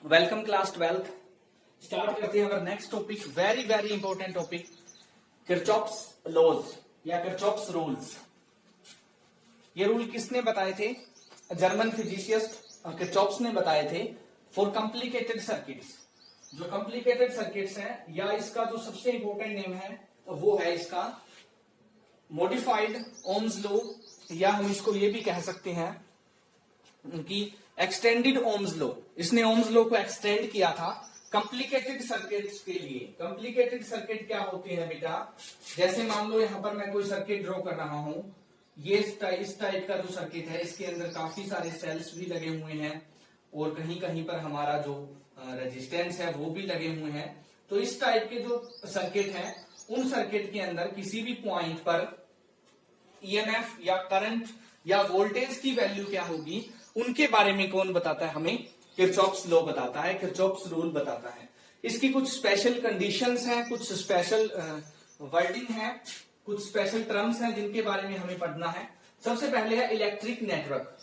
Welcome class 12th। Start करते हैं हमारा next topic, very very important topic, Kirchhoff's laws या किरचॉफ्स रूल्स। ये रूल किसने बताए थे? जर्मन फिजिसिस्ट किरचॉफ्स ने बताए थे फॉर कॉम्प्लिकेटेड सर्किट्स। जो कॉम्प्लिकेटेड सर्किट्स हैं, या इसका जो सबसे इंपॉर्टेंट नेम है वो है इसका मॉडिफाइड ओम्स लॉ, या हम इसको ये भी कह सकते हैं कि एक्सटेंडेड ओम्स लॉ। इसने ओम्स लॉ को एक्सटेंड किया था कॉम्प्लिकेटेड सर्किट्स के लिए। कॉम्प्लिकेटेड सर्किट क्या होते हैं बेटा? जैसे मान लो यहां पर मैं कोई सर्किट ड्रॉ कर रहा हूं, ये इस टाइप का जो सर्किट है, इसके अंदर काफी सारे सेल्स भी लगे हुए हैं और कहीं कहीं पर हमारा जो रेजिस्टेंस है वो भी लगे हुए हैं। तो इस टाइप के जो सर्किट है, उन सर्किट के अंदर किसी भी पॉइंट पर ईएमएफ या करंट या वोल्टेज की वैल्यू क्या होगी, उनके बारे में कौन बताता है? हमें किरचॉफ्स लॉ बताता है, किरचॉफ्स रूल बताता है। इसकी कुछ स्पेशल कंडीशंस हैं, कुछ स्पेशल वर्डिंग है, कुछ स्पेशल टर्म्स हैं जिनके बारे में हमें पढ़ना है। सबसे पहले है electric network.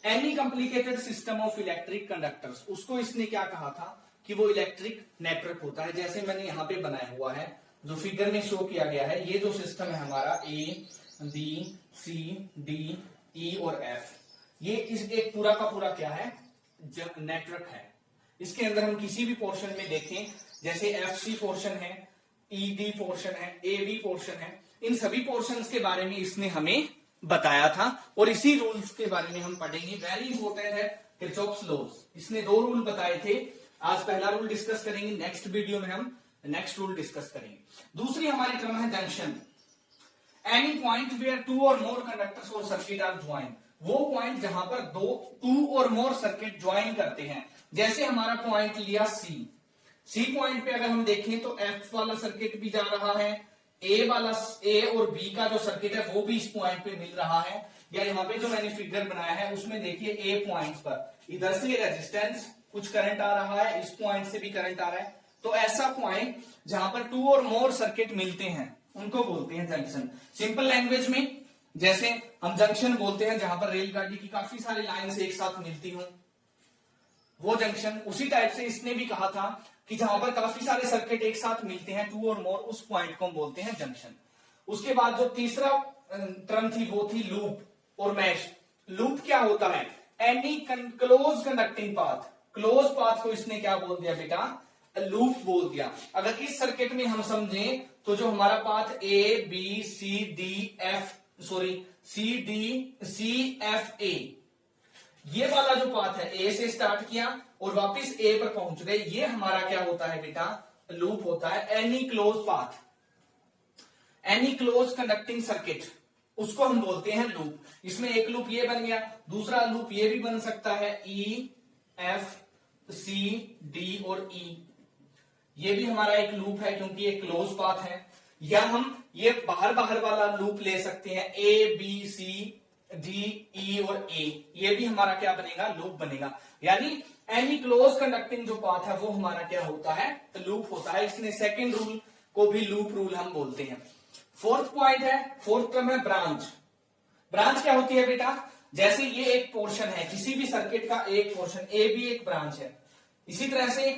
Any complicated system of electric conductors, उसको इसने क्या कहा था कि वो इलेक्ट्रिक नेटवर्क होता है। जैसे मैंने यहाँ पे बनाया हुआ है, जो फिगर में शो किया गया है, ये जो सिस्टम है हमारा ए बी सी डी ई और एफ, ये इस एक पूरा का पूरा क्या है? नेटवर्क है। इसके अंदर हम किसी भी पोर्शन में देखें, जैसे एफ सी पोर्शन है, ई डी पोर्शन है, ए बी पोर्शन है, इन सभी पोर्शंस के बारे में इसने हमें बताया था और इसी रूल्स के बारे में हम पढ़ेंगे। वेरी इंपॉर्टेंट है किरचॉफ्स लॉज। इसने दो रूल बताए थे। आज पहला रूल डिस्कस करेंगे, नेक्स्ट वीडियो में हम नेक्स्ट रूल डिस्कस करेंगे। दूसरी हमारी टर्म है junction. Any point where two or more conductors और सर्किट आर ज्वाइन, वो पॉइंट जहां पर to or more circuit join करते हैं। जैसे हमारा पॉइंट लिया सी पॉइंट पे अगर हम देखें तो एफ वाला सर्किट भी जा रहा है, ए और बी का जो सर्किट है वो भी इस पॉइंट पे मिल रहा है। या यहाँ पे जो मैंने फिगर बनाया है उसमें देखिए ए पॉइंट पर इधर से रेजिस्टेंस कुछ करंट आ रहा है, इस पॉइंट से भी करंट आ रहा है। तो ऐसा पॉइंट जहां पर टू और मोर सर्किट मिलते हैं उनको बोलते हैं जंक्शन। सिंपल लैंग्वेज में जैसे हम जंक्शन बोलते हैं जहां पर रेलगाड़ी की काफी सारी लाइंस एक साथ मिलती हों, वो जंक्शन। उसी टाइप से इसने भी कहा था कि जहां पर काफी सारे सर्किट एक साथ मिलते हैं, टू और मोर, उस पॉइंट को हम बोलते हैं जंक्शन। उसके बाद जो तीसरा टर्म थी वो थी लूप और मैश। लूप क्या होता है? Any close conducting path. Close path को इसने क्या बोल दिया बेटा? लूप बोल दिया। अगर इस सर्किट में हम समझें तो जो हमारा path A B C D F A, ये वाला जो पाथ है, ए से स्टार्ट किया और वापस ए पर पहुंच गए, ये हमारा क्या होता है बेटा? लूप होता है। Any close path, any close conducting circuit, उसको हम बोलते हैं लूप। इसमें एक लूप ये बन गया, दूसरा लूप ये भी बन सकता है, ई एफ सी डी और ई, ये भी हमारा एक लूप है क्योंकि ये क्लोज पाथ है। या हम ये बाहर वाला लूप ले सकते हैं, ए बी सी डी ई और ए, ये भी हमारा क्या बनेगा? लूप बनेगा। यानी एनी क्लोज कंडक्टिंग जो पाथ है वो हमारा क्या होता है? लूप होता है। इसने सेकंड रूल को भी लूप रूल हम बोलते हैं। फोर्थ पॉइंट है, फोर्थ टर्म है ब्रांच। ब्रांच क्या होती है बेटा? जैसे ये एक पोर्शन है किसी भी सर्किट का, एक पोर्शन ए भी एक ब्रांच है, इसी तरह से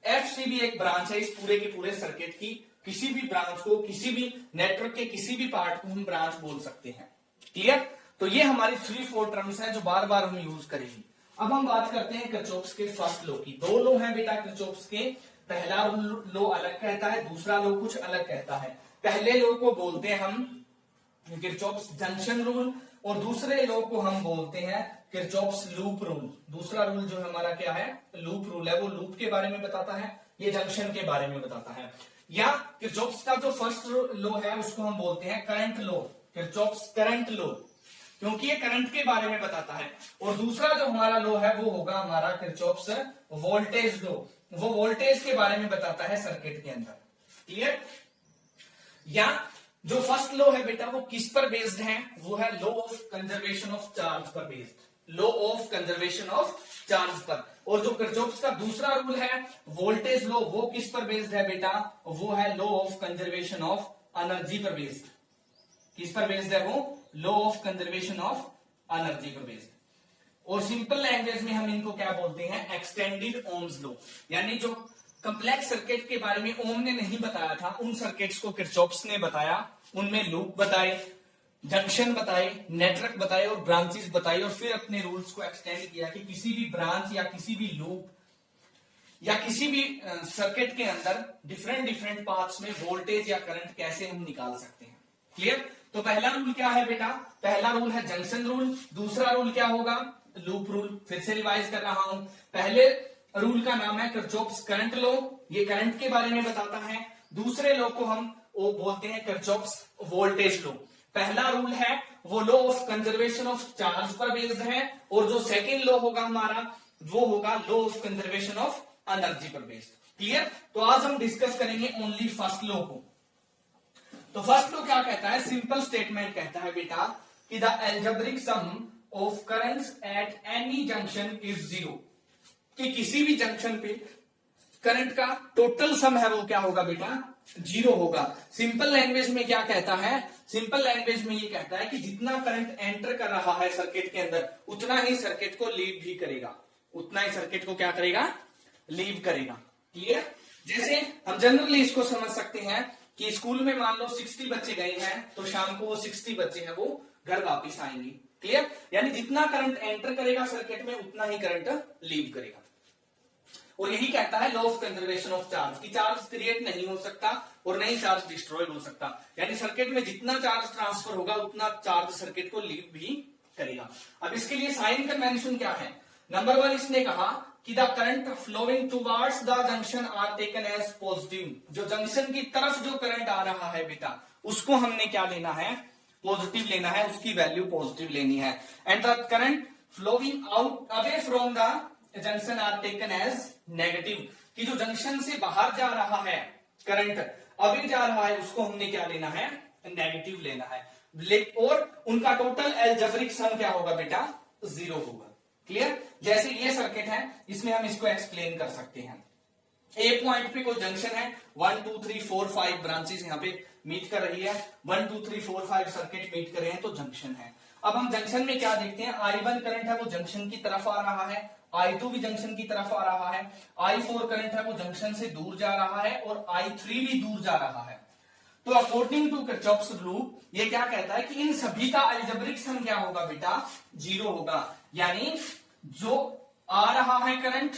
एफ सी भी एक ब्रांच है। इस पूरे के पूरे सर्किट की किसी भी ब्रांच को, किसी भी नेटवर्क के किसी भी पार्ट को हम ब्रांच बोल सकते हैं। क्लियर? तो ये हमारी 3-4 टर्म्स हैं जो बार बार हम यूज करेंगे। अब हम बात करते हैं किरचॉफ्स के फर्स्ट लॉ की। दो लॉ हैं बेटा किरचॉफ्स के। पहला लॉ अलग कहता है, दूसरा लॉ कुछ अलग कहता है। पहले लॉ को बोलते हैं हम किरचॉफ्स जंक्शन रूल और दूसरे लॉ को हम बोलते हैं किरचॉफ्स लूप रूल। दूसरा रूल जो हमारा क्या है? लूप रूल है। वो लूप के बारे में बताता है, ये जंक्शन के बारे में बताता है। या किरचॉफ्स का जो फर्स्ट लॉ है उसको हम बोलते हैं current law, Kirchhoff's current law, क्योंकि ये करंट के बारे में बताता है। और दूसरा जो हमारा लॉ है वो होगा हमारा किरचॉफ्स वोल्टेज लॉ, वो वोल्टेज के बारे में बताता है सर्किट के अंदर। क्लियर? या जो फर्स्ट लॉ है बेटा वो किस पर बेस्ड है? वो है law of conservation of charge पर based, law of conservation of charge पर। और जो किरचॉफ्स का दूसरा रूल है वोल्टेज लॉ, वो किस पर बेस्ड है बेटा? वो है law of conservation of energy पर बेस्ड। किस पर बेस्ड है वो? Law of conservation of energy पर बेस्ड। और सिंपल लैंग्वेज में हम इनको क्या बोलते हैं, एक्सटेंडेड ओम्स लॉ। यानी जो कंप्लेक्स सर्किट के बारे में ओम ने नहीं बताया था, उन सर्किट्स को किरचॉफ्स ने बताया, उनमें लूप बताए, जंक्शन बताए, नेटवर्क बताए और ब्रांचेस बताई, और फिर अपने रूल्स को एक्सटेंड किया कि किसी भी ब्रांच या किसी भी लूप या किसी भी सर्किट के अंदर डिफरेंट डिफरेंट पाथ्स में वोल्टेज या करंट कैसे हम निकाल सकते हैं। क्लियर? तो पहला रूल क्या है बेटा, पहला रूल है जंक्शन रूल। दूसरा रूल क्या होगा, लूप रूल। फिर से रिवाइज कर रहा हूं, पहले रूल का नाम है किरचॉफ्स करंट लॉ, ये करंट के बारे में बताता है। दूसरे लॉ को हम वो बोलते हैं किरचॉफ्स वोल्टेज लॉ। पहला रूल है वो law of conservation of charge पर बेस्ड है, और जो सेकेंड लॉ होगा हमारा वो होगा law of conservation of energy पर बेस्ड। क्लियर? तो आज हम डिस्कस करेंगे ओनली फर्स्ट लॉ को। तो फर्स्ट लॉ क्या कहता है, सिंपल स्टेटमेंट कहता है बेटा कि the algebraic sum of currents at any junction is zero, कि किसी भी जंक्शन पे करंट का टोटल सम है वो क्या होगा बेटा, जीरो होगा। सिंपल लैंग्वेज में क्या कहता है, सिंपल लैंग्वेज में ये कहता है कि जितना करंट एंटर कर रहा है सर्किट के अंदर उतना ही सर्किट को लीव भी करेगा, उतना ही सर्किट को क्या करेगा, लीव करेगा। क्लियर? जैसे हम जनरली इसको समझ सकते हैं कि स्कूल में मान लो 60 बच्चे गए हैं तो शाम को वो 60 बच्चे हैं वो घर वापिस आएंगे। क्लियर? यानी जितना करंट एंटर करेगा सर्किट में उतना ही करंट लीव करेगा। और यही कहता है law of conservation of charge, कि चार्ज क्रिएट नहीं हो सकता और नहीं चार्ज डिस्ट्रॉय हो सकता। यानी सर्किट में जितना चार्ज ट्रांसफर होगा उतना चार्ज सर्किट को लीव भी करेगा। अब इसके लिए साइन कन्वेंशन क्या है, नंबर 1 इसने कहा कि the current flowing towards the junction are taken as positive. जो जंक्शन की तरफ जो करंट आ रहा है बेटा उसको हमने क्या लेना है, पॉजिटिव लेना है, उसकी वैल्यू पॉजिटिव लेनी है। And the current flowing out away from the junction are taken as negative, कि जो जंक्शन से बाहर जा रहा है करंट, अवे जा रहा है, उसको हमने क्या लेना है, नेगेटिव लेना है। और उनका टोटल अलजेब्रिक सम क्या होगा बेटा, जीरो होगा। क्लियर? जैसे ये सर्किट है इसमें हम इसको एक्सप्लेन कर सकते हैं। एक पॉइंट पे कोई जंक्शन है, 1 2 3 4 5 ब्रांचेस यहाँ पे मीट कर रही है, 1 2 3 4 5 सर्किट मीट कर रहे हैं तो जंक्शन है। अब हम जंक्शन में क्या देखते हैं, I1 करंट है वो जंक्शन की तरफ आ रहा है, I2 भी जंक्शन की तरफ आ रहा है, I4 करंट है वो जंक्शन से दूर जा रहा है और I3 भी दूर जा रहा है। तो अकॉर्डिंग टू किरचॉफ्स लूप ये क्या कहता है कि इन सभी का अलजेब्रिक सम क्या होगा बेटा, जीरो होगा। यानी जो आ रहा है करंट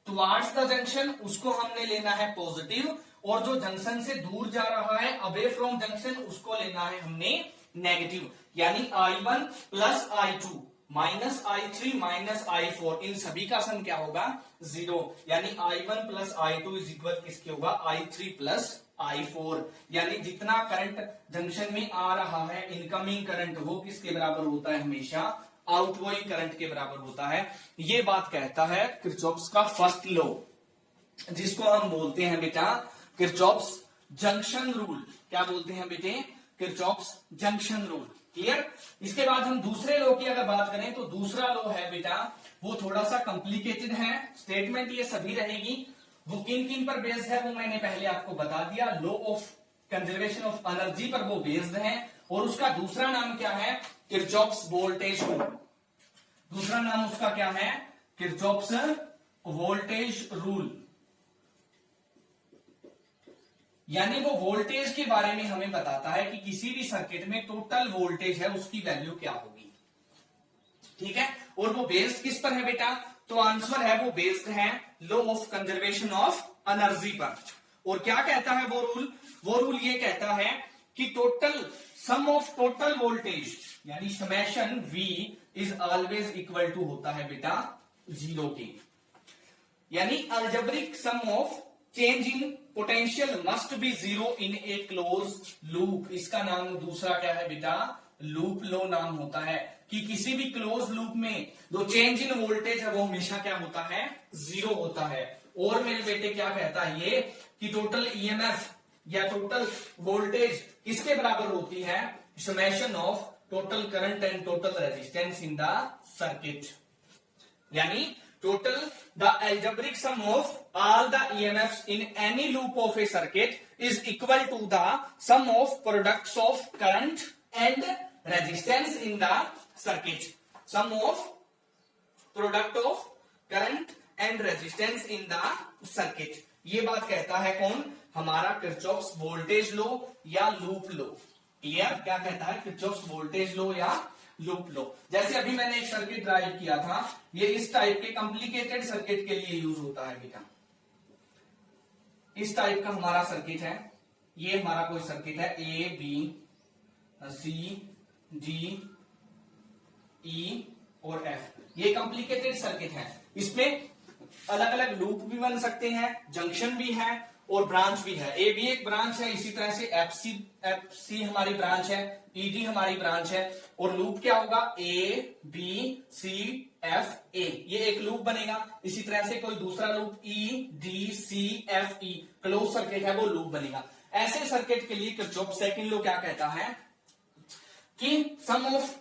टुवर्ड्स द जंक्शन उसको हमने लेना है पॉजिटिव, और जो जंक्शन से दूर जा रहा है अवे फ्रॉम जंक्शन उसको लेना है हमने नेगेटिव। यानी I1 plus I2 minus I3 minus I4, इन सभी का सम क्या होगा, जीरो। यानी I1 plus I2 is equal किसके होगा, I3 प्लस I4। यानी जितना करंट जंक्शन में आ रहा है इनकमिंग करंट वो किसके बराबर होता है, हमेशा आउटगोइंग करंट के बराबर होता है। ये बात कहता है किरचॉफ्स का फर्स्ट लॉ, जिसको हम बोलते हैं बेटा किरचॉफ्स जंक्शन रूल। क्या बोलते हैं बेटे, किरचॉफ्स जंक्शन रूल। क्लियर? इसके बाद हम दूसरे लॉ की अगर बात करें तो दूसरा लॉ है बेटा वो थोड़ा सा कॉम्प्लिकेटेड है, स्टेटमेंट ये सभी रहेगी, वो किन किन पर बेस्ड है वो मैंने पहले आपको बता दिया, law of conservation of energy पर वो बेस्ड है। और उसका दूसरा नाम क्या है, किरचॉफ्स वोल्टेज रूल। दूसरा नाम उसका क्या है, किरचॉफ्स वोल्टेज रूल। यानी वो वोल्टेज के बारे में हमें बताता है कि किसी भी सर्किट में टोटल वोल्टेज है उसकी वैल्यू क्या होगी। ठीक है? और वो बेस्ड किस पर है बेटा, तो आंसर है वो बेस्ड है law of conservation of energy पर। और क्या कहता है वो रूल, वो रूल ये कहता है कि total sum of total voltage यानी summation V is always equal to होता है बेटा जीरो के। यानी algebraic sum of change in potential must be zero in a close loop. इसका नाम दूसरा क्या है बेटा, लूप लो नाम होता है, कि किसी भी क्लोज लूप में जो चेंज इन वोल्टेज है वो हमेशा क्या होता है, जीरो होता है। और मेरे बेटे क्या कहता है ये कि टोटल ईएमएफ या टोटल वोल्टेज किसके बराबर होती है, summation of total current and total resistance in the circuit. यानी total the algebraic sum of all the EMFs in any loop of a circuit is equal to the sum of products of current and resistance in the circuit. Sum of product of current and resistance in the circuit. ये बात कहता है कौन? हमारा Kirchhoff's voltage law या loop law. Clear? क्या कहता है? किरचॉफ्स वोल्टेज लॉ या लूप लॉ। जैसे अभी मैंने एक सर्किट ड्राइव किया था, ये इस टाइप के कॉम्प्लिकेटेड सर्किट के लिए यूज होता है बेटा। इस टाइप का हमारा सर्किट है, ये हमारा कोई सर्किट है, A B C D E और एफ। ये कॉम्प्लिकेटेड सर्किट है। इसमें अलग अलग लूप भी बन सकते हैं, जंक्शन भी है और ब्रांच भी है। ए भी एक ब्रांच है, इसी तरह से एफ सी हमारी ब्रांच है, ई डी हमारी ब्रांच है। और लूप क्या होगा? ए बी सी एफ ए, ये एक लूप बनेगा। इसी तरह से कोई दूसरा loop E D C F E, close circuit है, वो लूप बनेगा। ऐसे सर्किट के लिए किरचॉफ सेकंड लॉ क्या कहता है कि sum of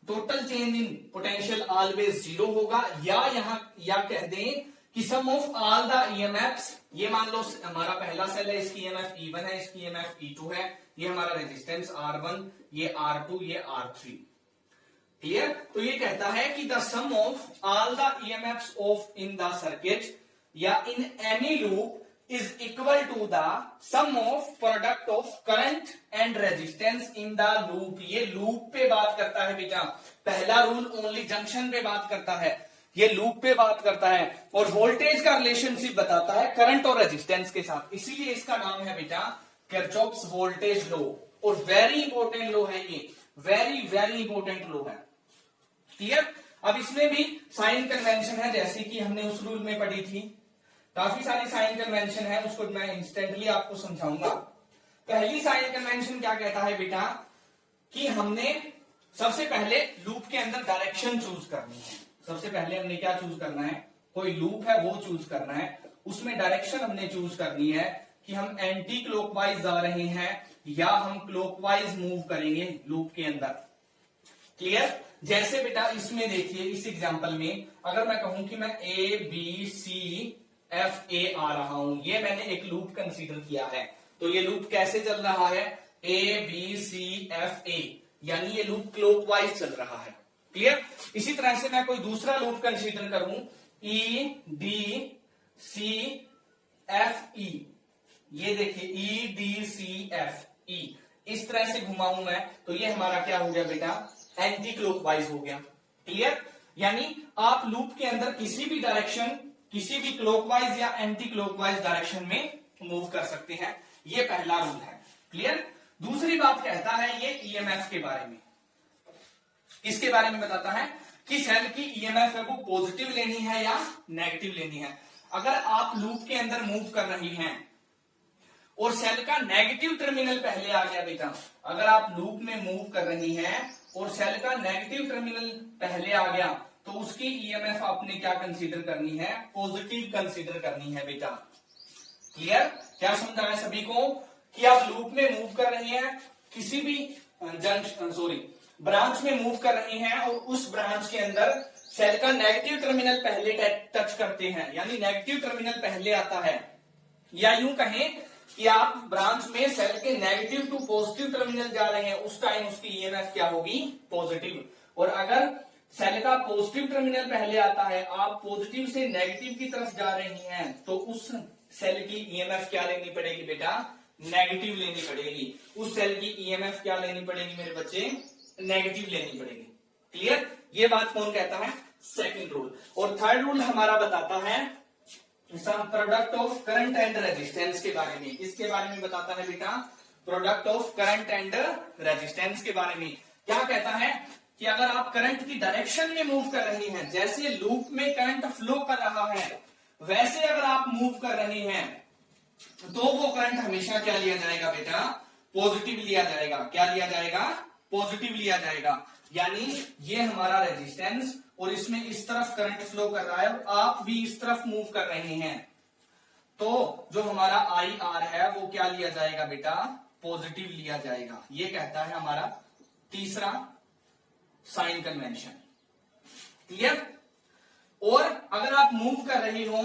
total change in potential always zero होगा, या कह दें कि sum of all the EMFs. ये मान लो हमारा पहला सेल है, इसकी ईएमएफ E1 है, इसकी ईएमएफ E2 है, ये हमारा रेजिस्टेंस R1, ये R2, ये R3। क्लियर? तो ये कहता है कि the sum of all the EMFs of in the circuit या in any loop is equal to the sum of product of current and resistance in the loop। ये loop पे बात करता है बेटा। पहला रूल ओनली जंक्शन पे बात करता है, ये लूप पे बात करता है और वोल्टेज का रिलेशनशिप बताता है करंट और रेजिस्टेंस के साथ। इसीलिए इसका नाम है बेटा किरचॉफ्स वोल्टेज लॉ। और वेरी इंपॉर्टेंट लॉ है ये, वेरी वेरी इंपॉर्टेंट लॉ है। क्लियर? अब इसमें भी साइन कन्वेंशन है, जैसे कि हमने उस रूल में पढ़ी थी। काफी सारी साइन कन्वेंशन है, उसको मैं इंस्टेंटली आपको समझाऊंगा। पहली साइन कन्वेंशन क्या कहता है बेटा कि हमने सबसे पहले लूप के अंदर डायरेक्शन चूज करनी है। सबसे पहले हमने क्या चूज करना है? कोई लूप है वो चूज करना है, उसमें डायरेक्शन हमने चूज करनी है कि हम एंटी क्लॉकवाइज जा रहे हैं या हम क्लॉकवाइज मूव करेंगे लूप के अंदर। क्लियर? जैसे बेटा इसमें देखिए, इस एग्जांपल में अगर मैं कहूं कि मैं ए बी सी एफ ए आ रहा हूं, ये मैंने एक लूप कंसीडर किया है। तो ये लूप कैसे चल रहा है? ए बी सी एफ ए, यानी ये लूप क्लॉकवाइज चल रहा है। क्लियर? इसी तरह से मैं कोई दूसरा लूप कंसीडर करूं, ई डी सी एफ ई, ये देखिए ई डी सी एफ ई, इस तरह से घुमाऊं मैं, तो ये हमारा क्या हो गया बेटा? एंटी क्लॉकवाइज हो गया। क्लियर? यानी आप लूप के अंदर किसी भी डायरेक्शन, किसी भी क्लॉकवाइज या एंटी क्लॉकवाइज डायरेक्शन में मूव कर सकते हैं। ये पहला रूल है। क्लियर? दूसरी बात कहता है ये ईएमएफ के बारे में। किसके बारे में बताता है कि सेल की ईएमएफ है वो पॉजिटिव लेनी है या नेगेटिव लेनी है। अगर आप लूप के अंदर मूव कर रही हैं और सेल का नेगेटिव टर्मिनल पहले आ गया बेटा, अगर आप लूप में मूव कर रही हैं और सेल का नेगेटिव टर्मिनल पहले आ गया, तो उसकी ईएमएफ आपने क्या कंसीडर करनी है? पॉजिटिव कंसीडर करनी है बेटा। क्लियर? क्या समझा है सभी को कि आप लूप में मूव कर रही हैं, किसी भी ब्रांच में मूव कर रही हैं और उस ब्रांच के अंदर सेल का नेगेटिव टर्मिनल पहले टच करते हैं, यानी नेगेटिव टर्मिनल पहले आता है। या यूं कहें कि आप ब्रांच में सेल के नेगेटिव टू पॉजिटिव टर्मिनल जा रहे हैं, उस टाइम उसकी ईएमएफ क्या होगी? पॉजिटिव। और अगर सेल का पॉजिटिव टर्मिनल पहले आता है, आप पॉजिटिव से नेगेटिव की तरफ जा रही हैं, तो उस सेल की ईएमएफ क्या लेनी पड़ेगी बेटा? नेगेटिव लेनी पड़ेगी। उस सेल की ईएमएफ क्या लेनी पड़ेगी मेरे बच्चे? नेगेटिव लेनी पड़ेगी। क्लियर? ये बात कौन कहता है? Second rule. और थर्ड रूल हमारा बताता है sum product of current and resistance के बारे में। इसके बारे में बताता है बेटा, product of current and resistance के बारे में। क्या कहता है कि अगर आप करंट की डायरेक्शन में मूव कर रही हैं, जैसे लूप में करंट फ्लो कर रहा है वैसे अगर आप मूव कर रही हैं, तो वो करंट हमेशा क्या लिया जाएगा बेटा? पॉजिटिव लिया जाएगा। क्या लिया जाएगा? पॉजिटिव लिया जाएगा। यानी ये हमारा रेजिस्टेंस और इसमें इस तरफ करंट फ्लो कर रहा है और आप भी इस तरफ मूव कर रहे हैं, तो जो हमारा आई आर है वो क्या लिया जाएगा बेटा? पॉजिटिव लिया जाएगा। ये कहता है हमारा तीसरा साइन कन्वेंशन। क्लियर? और अगर आप मूव कर रही हो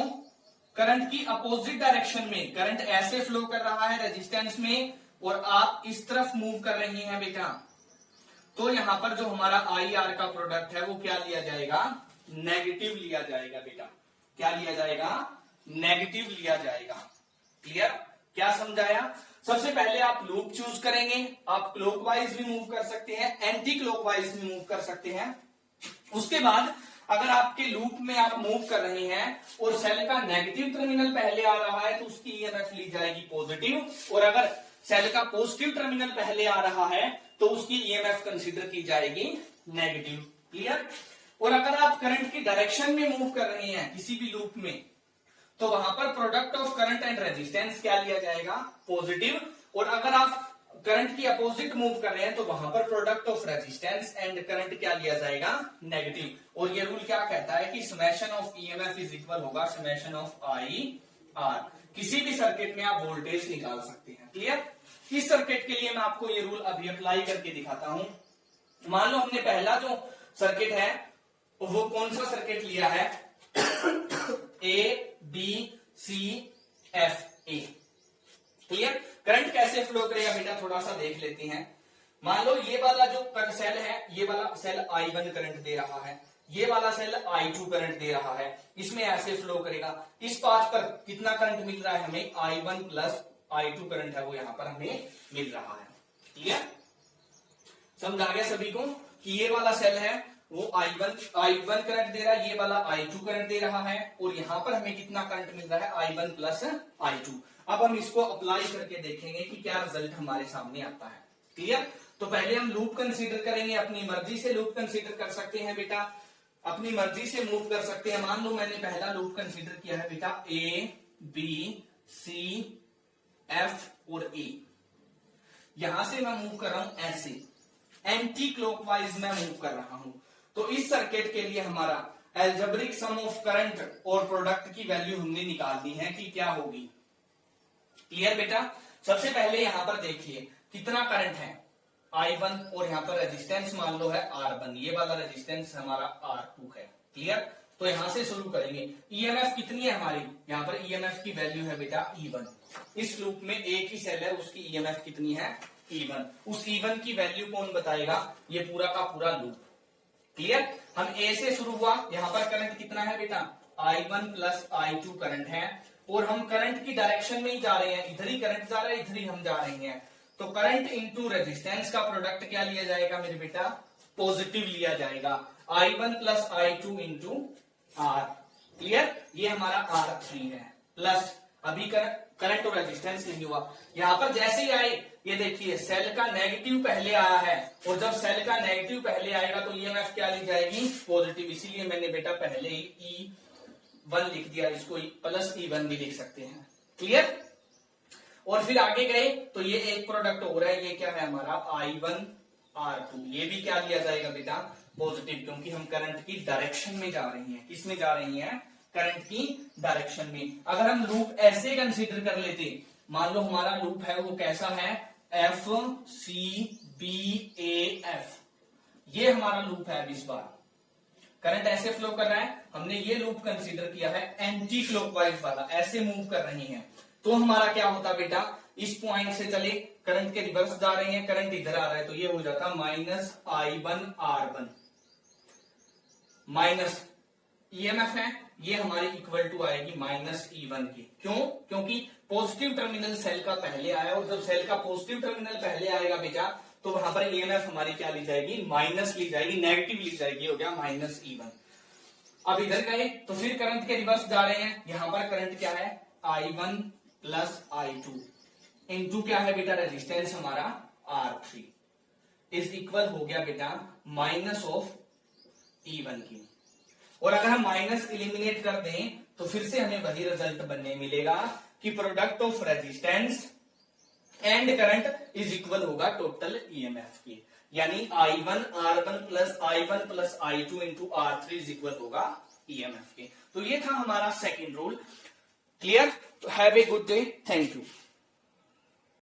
करंट की अपोजिट डायरेक्शन में, करंट ऐसे फ्लो कर रहा है रेजिस्टेंस में और आप इस तरफ मूव कर रही हैं बेटा, तो यहां पर जो हमारा आई आर का प्रोडक्ट है वो क्या लिया जाएगा? नेगेटिव लिया जाएगा बेटा। क्या लिया जाएगा? नेगेटिव लिया जाएगा। क्लियर? क्या समझाया? सबसे पहले आप लूप चूज करेंगे। आप क्लॉकवाइज भी मूव कर सकते हैं, एंटी क्लॉकवाइज भी मूव कर सकते हैं। उसके बाद अगर आपके लूप में आप मूव कर रहे हैं और सेल का नेगेटिव टर्मिनल पहले आ रहा है तो उसकी ईएमएफ ली जाएगी पॉजिटिव, और अगर सेल का पॉजिटिव टर्मिनल पहले आ रहा है तो उसकी ईएमएफ कंसीडर की जाएगी नेगेटिव। क्लियर? और अगर आप करंट की डायरेक्शन में मूव कर रहे हैं किसी भी लूप में, तो वहां पर product of current and resistance क्या लिया जाएगा? पॉजिटिव। और अगर आप करंट की अपोजिट मूव कर रहे हैं तो वहां पर product of resistance and current क्या लिया जाएगा? नेगेटिव। और ये रूल क्या कहता है कि summation of EMF is equal होगा समेशन ऑफ आई आर। किसी भी सर्किट में आप वोल्टेज निकाल सकते हैं। क्लियर? इस सर्किट के लिए मैं आपको ये रूल अभी अप्लाई करके दिखाता हूं। मान लो हमने पहला जो सर्किट है वो कौन सा सर्किट लिया है? A B C F A. Clear? Current कैसे फ्लो करेगा बेटा थोड़ा सा देख लेते हैं। मान लो ये वाला जो सेल है, ये वाला सेल I1 करंट दे रहा है, ये वाला सेल I2 करंट दे रहा है, इसमें ऐसे फ्लो करेगा। इस पाथ पर कितना करंट मिल रहा है हमें? I1 प्लस I2 करंट है वो यहां पर हमें मिल रहा है। क्लियर? समझ आ गया सभी को कि ये वाला सेल है वो I1 करंट दे रहा है, ये वाला I2 करंट दे रहा है, और यहां पर हमें कितना करंट मिल रहा है? I1 plus I2। अब हम इसको अप्लाई करके देखेंगे कि क्या रिजल्ट हमारे सामने आता है। क्लियर? तो पहले हम लूप कंसीडर करेंगे। अपनी मर्जी से लूप कंसीडर कर सकते हैं बेटा, अपनी मर्जी से मूव कर सकते हैं। मान लो मैंने पहला लूप कंसीडर किया है बेटा ए बी सी एफ और ए। यहां से मैं मूव कर रहा हूं ऐसे, एंटी क्लॉकवाइज में मूव कर रहा हूं। तो इस सर्किट के लिए हमारा एल्जेब्रिक सम ऑफ करंट और प्रोडक्ट की वैल्यू हमने निकालनी है कि क्या होगी। क्लियर बेटा? सबसे पहले यहां पर देखिए कितना करंट है? I1, और यहां पर रेजिस्टेंस मान लो है R1, ये वाला रेजिस्टेंस हमारा R2 है। क्लियर? तो यहां से शुरू करेंगे। ईएमएफ कितनी है हमारी? यहां पर ईएमएफ की वैल्यू है बेटा E1। इस लूप में एक ही सेल है, उसकी ईएमएफ कितनी है? E1। उस E1 की वैल्यू कौन बताएगा? ये पूरा का पूरा लूप। क्लियर? हम ए से शुरू हुआ, यहां पर करंट कितना है बेटा? I1 प्लस I2 करंट है, और हम करंट की डायरेक्शन में ही जा रहे हैं, इधर ही करंट जा रहा है, इधर ही हम जा रहे हैं। तो करंट इंटू रेजिस्टेंस का प्रोडक्ट क्या लिया जाएगा मेरे बेटा? पॉजिटिव लिया जाएगा। I1 plus I2 into R। Clear? ये हमारा R3 है। प्लस अभी करंट और रेजिस्टेंस नहीं हुआ। यहां पर जैसे ही आए, ये देखिए सेल का नेगेटिव पहले आया है, और जब सेल का नेगेटिव पहले आएगा तो ईएमएफ क्या ली जाएगी? पॉजिटिव। इसीलिए मैंने बेटा पहले ही E1 लिख दिया, इसको प्लस E1 भी लिख सकते हैं। क्लियर? और फिर आगे गए तो ये एक प्रोडक्ट हो रहा है, ये क्या है हमारा? I1 R2। ये भी क्या लिया जाएगा बेटा? पॉजिटिव, क्योंकि हम करंट की डायरेक्शन में जा रही हैं। किस में जा रही हैं? करंट की डायरेक्शन में। अगर हम लूप ऐसे कंसीडर कर लेते, मान लो हमारा लूप है वो कैसा है? F C B A F, ये हमारा लूप है। अब इस बार करंट ऐसे फ्लो कर रहा है, हमने ये लूप कंसीडर किया है एंटी क्लॉकवाइज वाला, ऐसे मूव कर रही हैं। तो हमारा क्या होता बेटा? इस पॉइंट से चले, करंट के रिवर्स जा रहे हैं, करंट इधर आ रहा है, तो ये हो जाता minus I1 R1 minus EMF है, ये हमारे इक्वल टू आएगी माइनस E1 की। क्यों? क्योंकि पॉजिटिव टर्मिनल सेल का पहले आया, और जब सेल का पॉजिटिव टर्मिनल पहले आएगा बेटा तो वहां पर ईएमएफ हमारी क्या ली जाएगी? माइनस ली जाएगी, नेगेटिव ली जाएगी। हो गया माइनस E1। अब इधर गए तो फिर करंट के रिवर्स जा रहे हैं, यहां पर करंट क्या है? I1 प्लस I2 इंटू क्या है बेटा? रेजिस्टेंस हमारा R3 इज इक्वल हो गया बेटा माइनस ऑफ E1 की। और अगर हम माइनस इलिमिनेट कर दें तो फिर से हमें वही रिजल्ट बनने मिलेगा कि product of resistance and current is equal होगा टोटल ईएमएफ की, यानी I1 R1 plus I1 plus I2 into R3 is equal होगा ईएमएफ के। तो ये था हमारा second rule. Clear? Have a good day, thank you.